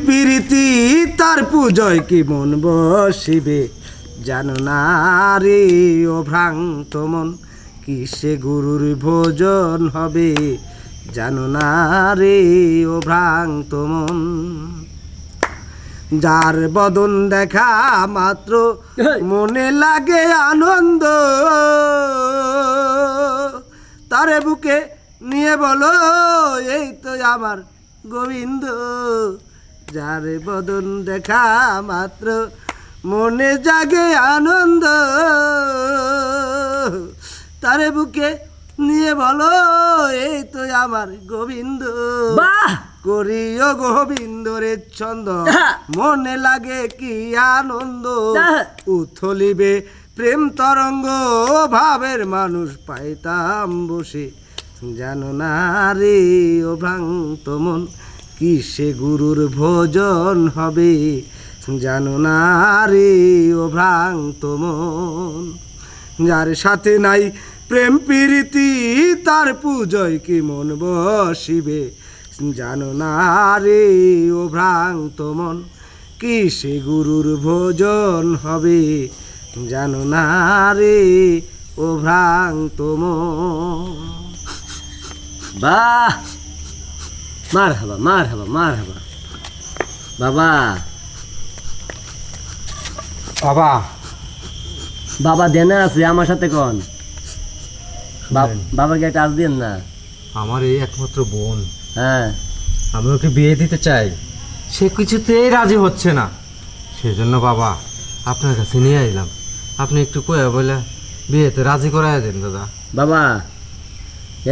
প্রীতি তার পূজয় কি মন বসিবে, জানো না রে ও ভ্রান্ত মন, কিসে গুরুর ভোজন হবে, জানো না রে ও ভ্রান্ত মন। যার বদন দেখা মাত্র মনে লাগে আনন্দ, তারে বুকে নিয়ে বলো এই তো আমার গোবিন্দ। যার বদন দেখা মাত্র মনে জাগে আনন্দ, তারে বুকে নিয়ে বলো এই তো আমার গোবিন্দ। বাহ! করিও গোবিন্দরে ছন্দ, মনে লাগে কি আনন্দ, উথলিবে প্রেম তরঙ্গ, ভাবের মানুষ পাইতাম বসে, জানো না রে ও ভ্রান্ত মন, কিসে গুরুর ভোজন হবে, জানো না রে ও ভ্রান্ত মন। যার সাথে নাই প্রেম প্রীতি তার পূজয় কি মন বসিবে, জানো না রে ও ভ্রান্ত মন, কিসে গুরুর ভোজন হবে, জানো না রে ও ভ্রান্ত মন। বাহ! মারহাবা মারহাবা মারহাবা। বাবা বাবা বাবা দেনা আছে আমার সাথে কোন বাবাকে একটা আজ দেন না। আমার এই একমাত্র বোন, হ্যাঁ আমি ওকে বিয়ে দিতে চাই, সে কিছুতেই রাজি হচ্ছে না, সেজন্য বাবা আপনার কাছে নিয়ে এলাম, আপনি একটু কয়ে বলে বিয়েতে রাজি করাই দেন দাদা। বাবা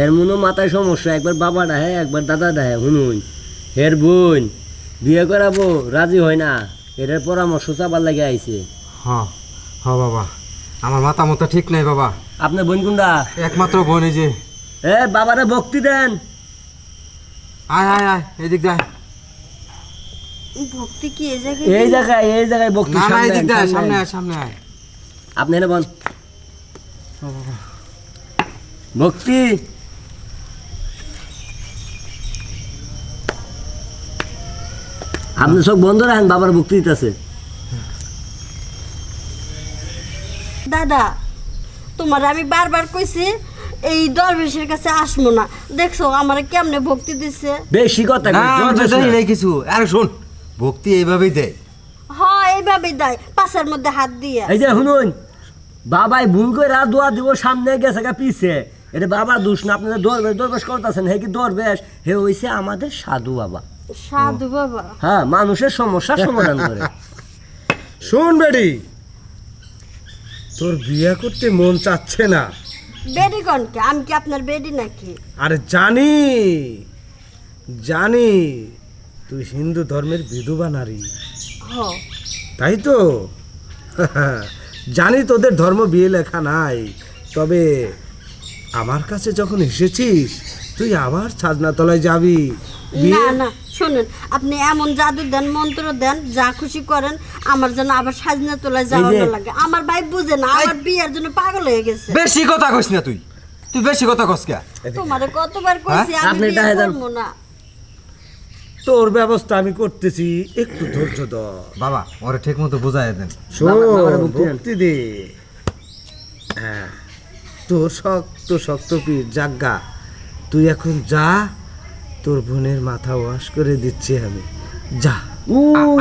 এর মনে মাথায় সমস্যা, একবার বাবা ডাহে একবার দাদা ডাহে, শুনুন হের বোন বিয়ে করাবো রাজি হয় না, এটার পরামর্শ চাবার লাগে আইছে। হ্যাঁ হ্যাঁ বাবা, আমার মাথা মতো ঠিক নাই বাবা। আপনার বোন কোনটা? একমাত্র বোন এই যে। এ বাবারে ভক্তি দেন। আয় আয় আয় এদিক দেয়। ভক্তি কি এই জায়গায়? এই জায়গায় ভক্তি। না না এদিক দেয়, সামনে আয় সামনে আয়। আপনি এনে বল ভক্তি। আপনি সব বন্ধ রাখেন, বাবার ভক্তি দিতেছে। দাদা তোমার আমি বারবার কইছি এই দরবেশের কাছে আসবো না, দেখছো আমার কেমনে ভক্তি দিছে। বেশি কথা না কই, আমি তো জোর জানি বেশি না। নাই কিছু। আরে শোন, ভক্তি এইভাবেই দেয়। হ্যাঁ এইভাবে দেয়, পাশের মধ্যে হাত দিয়ে। এই যে শুনুন, বাবাই ভুল করে দোয়া দিব, সামনে গেছে গা পিছে, এটা বাবার দোষ না। আপনাদের দরবেশ করতেছেন, হে কি দরবেশ, হে হইছে আমাদের সাধু বাবা। সাধু বাবা? হ্যাঁ, মানুষের সমস্যার সমাধান করে। শোন বেডি, তোর বিয়ে করতে মন চাচ্ছে না। বেডি কনকে? আমি কি আপনার বেডি নাকি? আরে জানি জানি, তুই হিন্দু ধর্মের বিধবা নারী, হ তাই তো? জানি তোদের ধর্ম বিয়ে লেখা নাই, তবে আমার কাছে যখন এসেছিস তুই আবার ছাদনাতলায় যাবি। না না শুনেন, আপনি এমন জাদু দেন, মন্ত্র দেন, যা খুশি করেন, আমার যেন আবার সাজনা তোলায় যাওয়া না লাগে। আমার ভাই বুঝে না, আমার বিয়ের জন্য পাগল হয়ে গেছে। বেশি কথা কইস না তুই, তুই বেশি কথা কস কে? তোমারে কতবার কইছি আমি আপনি বিয়ে এটা করব না। তোর ব্যবস্থা আমি করতেছি, একটু ধৈর্য ধর। বাবা ওরে ঠিক মতো বুঝাই দেন। শোন, বাবার ভক্তি দেন। ভক্তি দে। হ্যাঁ, তোর শক্ত শক্ত পীর জাগা, তুই এখন যা, তোর বোনের মাথা ওয়াশ করে দিচ্ছি আমি, যা।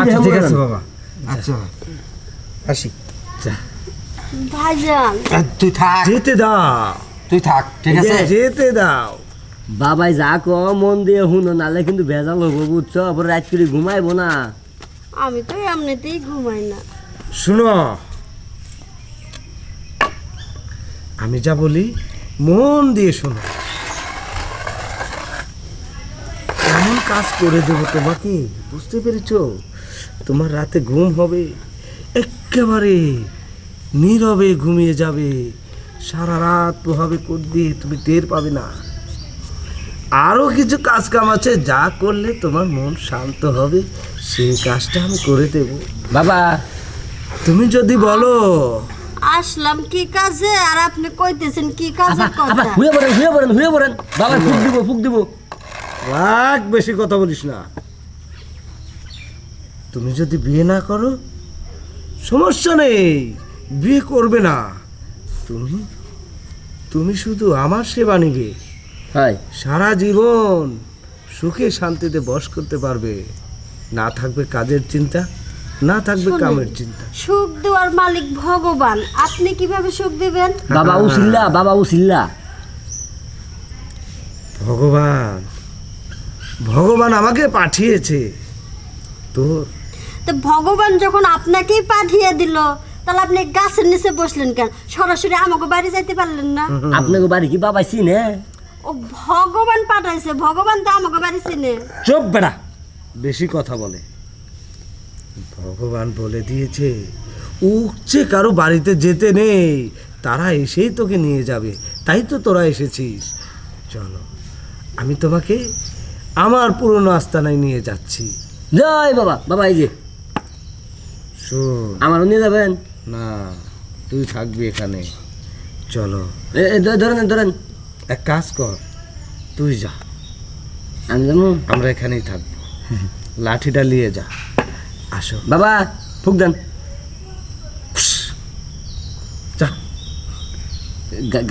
আচ্ছা ঠিক আছে বাবা, আচ্ছা আসি। যা, ভাইজান তুই থাক, যেতে দাও, তুই থাক, ঠিক আছে? যেতে দাও। বাবাই যা ক মন দিয়ে শুনো, নালে কিন্তু ভেজাল হবো, বুঝছো? আবার রাত করে ঘুমাইবো না। আমি তো এমনিতেই ঘুমাই না। শুনো, আমি যা বলি মন দিয়ে শোনো। এমন কাজ করে দেবো তোমাকে, বুঝতে পেরেছো? তোমার রাতে ঘুম হবে, একেবারে নীরবে ঘুমিয়ে যাবে, সারা রাত প্রভাবে করবে, তুমি টের পাবে না। আরও কিছু কাজ কাম আছে, যা করলে তোমার মন শান্ত হবে, সেই কাজটা আমি করে দেব। বাবা তুমি যদি বলো। আসলাম কি কাজে, আর আপনি কইতেছেন কি কাজের কথা? হুয়ে পড়েন। বাবা ফুক দিব। রাগ, বেশি কথা বলিস না। তুমি যদি বিয়ে না করো সমস্যা নেই, বিয়ে করবে না, তুমি তুমি শুধু আমার সেবা নিবে, হয় সারা জীবন সুখে শান্তিতে বস করতে পারবে, না থাকবে কাজের চিন্তা, না থাকবে শোনেন, কামের চিন্তা। সুখ দেওয়ার মালিক ভগবান, আপনি কিভাবে সুখ দিবেন? বাবা উসিল্লা, বাবা উসিল্লা। ভগবান ভগবান আমাকে পাঠিয়েছে তোর। তো ভগবান যখন আপনাকেই পাঠিয়ে দিল, তাহলে আপনি গাছের নিচে বসলেন কেন? সরাসরি আমাকে বাড়ি যাইতে পারলেন না? আপনাকে বাড়ি কি বাবা চিনে? ও ভগবান পাঠাইছে, ভগবান তো আমাকে বাড়ি চিনে। চুপ বেড়া। বেশি কথা বলে। ভগবান বলে দিয়েছে উঠছে কারো বাড়িতে যেতে নেই, তারা এসেই তোকে নিয়ে যাবে, তাই তো তোরা এসেছিস। চলো, আমি তোমাকে আমার পুরনো আস্তানায় নিয়ে যাচ্ছি। জয় বাবা। বাবা এই যে শোন, আমারও নিয়ে যাবেন? না, তুই থাকবি এখানে। চলো, ধরেন ধরেন। এক কাজ কর, তুই যা, আমি যাবো। আমরা এখানেই থাকবো। লাঠিটা নিয়ে যা। আসো বাবা ফুক দেন। যা,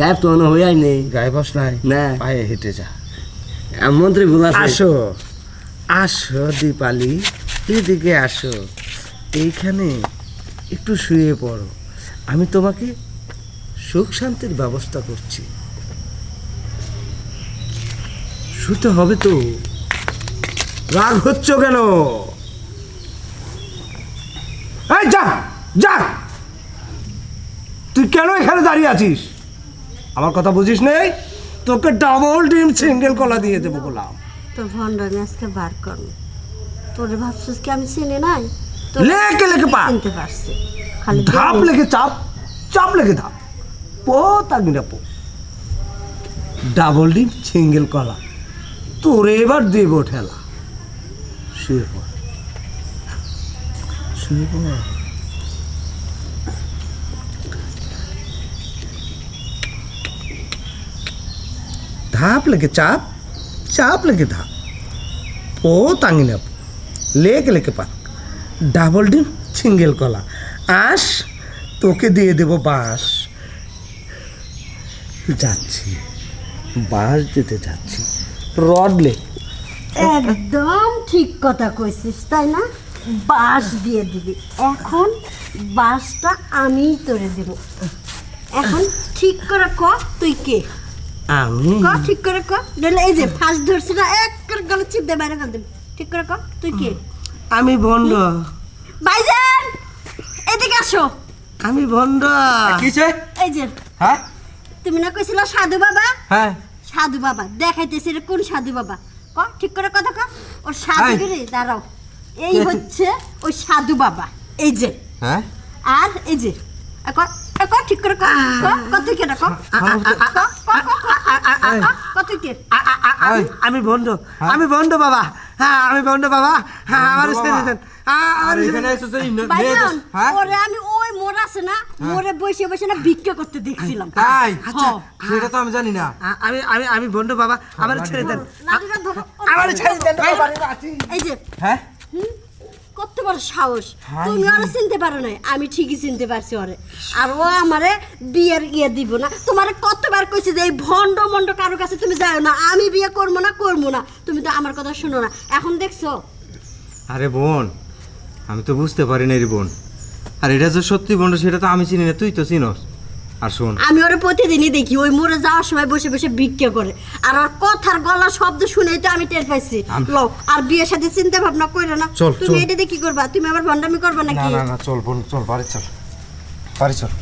গায়েব তো মনে হয়ে নেই। গায়ে বস নাই, না। পায়ে হেঁটে যা। মন্ত্রী ভুল আছে। আসো আসো দীপালি, এদিকে আসো, এইখানে একটু শুয়ে পড়ো, আমি তোমাকে সুখ শান্তির ব্যবস্থা করছি। শুতে হবে তো, রাগ হচ্ছ কেন? এই যা যা, তুই কেন এখানে দাঁড়িয়ে আছিস? আমার কথা বুঝিস নেই? তোকে ডাবল ডিম সিঙ্গেল কলা দিয়ে দেবো গোলাম। তোর ভণ্ডামি আজকে বার কর। তোরে ভাবছিস কি আমি চিনি নাই? তোর লেকে লেকে পা, চিনতে পারছি, খালি ধাপ লেগে চাপ, চাপ লেগে ধাপ, পো তাগিনা পো, ডাবল ডিম সিঙ্গেল কলা তোরে এবার দেবো ঠেলা। শুয়ে পড়, শুয়ে পড়। ধাপ লেগে চাপ, চাপ লেগে ধাপ, পো তাঙ্গিনা পো, লেকে লেকে পা, ডাবল ডিম সিঙ্গেল কলা। আস, তোকে দিয়ে দেবো বাঁশ। যাচ্ছি, বাঁশ দিতে যাচ্ছি, রড লে। একদম ঠিক কথা কইছিস, তাই না? বাঁশ দিয়ে দিবি। এখন বাঁশটা আমিই তোরে দেব। এখন ঠিক করে ক তুই কে? আমি ক ঠিক করে ক। নইলে এই যে ফাঁস ধরছি না, এক করে গলা চিপ দে, বাইরে ফেল দেব। ঠিক করে ক তুই কে? আমি ভণ্ড, ভাইজান এদিকে আসো। আমি ভণ্ড। কিছে? এই যে হ্যাঁ তুমি না কইছিল সাধু বাবা? হ্যাঁ সাধু বাবা দেখাইতেছে, এটা কোন সাধু বাবা? ক ঠিক করে কথা ক। ওর সাধুগিরি দাঁড়াও, এই হচ্ছে ওই সাধু বাবা। এই যে হ্যাঁ আর এই যে ঠিক করে ক ক তুই কে? ক তুই কে? আমি ভণ্ড, আমি ভণ্ড বাবা। হ্যাঁ আমি ভণ্ড বাবা। হ্যাঁ আমার ছেড়ে দেন, আমার এখানে এসেছে ভাইজান, হ্যাঁ ওরে আমি ওই মোর আছে না, মোরে বসে বসে না ভিক্ষা করতে দেখছিলাম। তাই? আচ্ছা, সেটা তো আমি জানি না। আমি আমি আমি ভণ্ড বাবা, আমার ছেড়ে দেন, লাঠিটা ধরো। আমার ছেড়ে দেন। এই যে হ্যাঁ কত বড় সাহস! তুমি ওরে চিনতে পারো না, আমি ঠিকই চিনতে পারছি ওরে। আর ও আমারে বিয়ের ইয়ে দিব না। তোমারে কতবার কইছি যে এই ভণ্ড মন্ড কারো কাছে তুমি যাও না, আমি বিয়ে করবো না, করবো না। তুমি তো আমার কথা শুনো না। এখন দেখছো? আরে বোন, আমি তো বুঝতে পারি না রে বোন। আর এটা যে সত্যি বোন সেটা তো আমি চিনি না, তুই তো চিনস। আর শোন, আমি ওরে প্রতিদিনই দেখি ওই মোড়ে যাওয়ার সময় বসে বসে ভিক্ষা করে। আর ওর কথার গলা শব্দ শুনেই তো আমি টের পাইছি। লও, আর বিয়ের সাথে চিন্তা ভাবনা কইরো না। চল, তুমি চল। এটা দিয়ে কি করবা? তুমি আবার ভণ্ডামি করবা না নাকি? না না, চল বোন চল, বাড়ি চল, বাড়ি চল।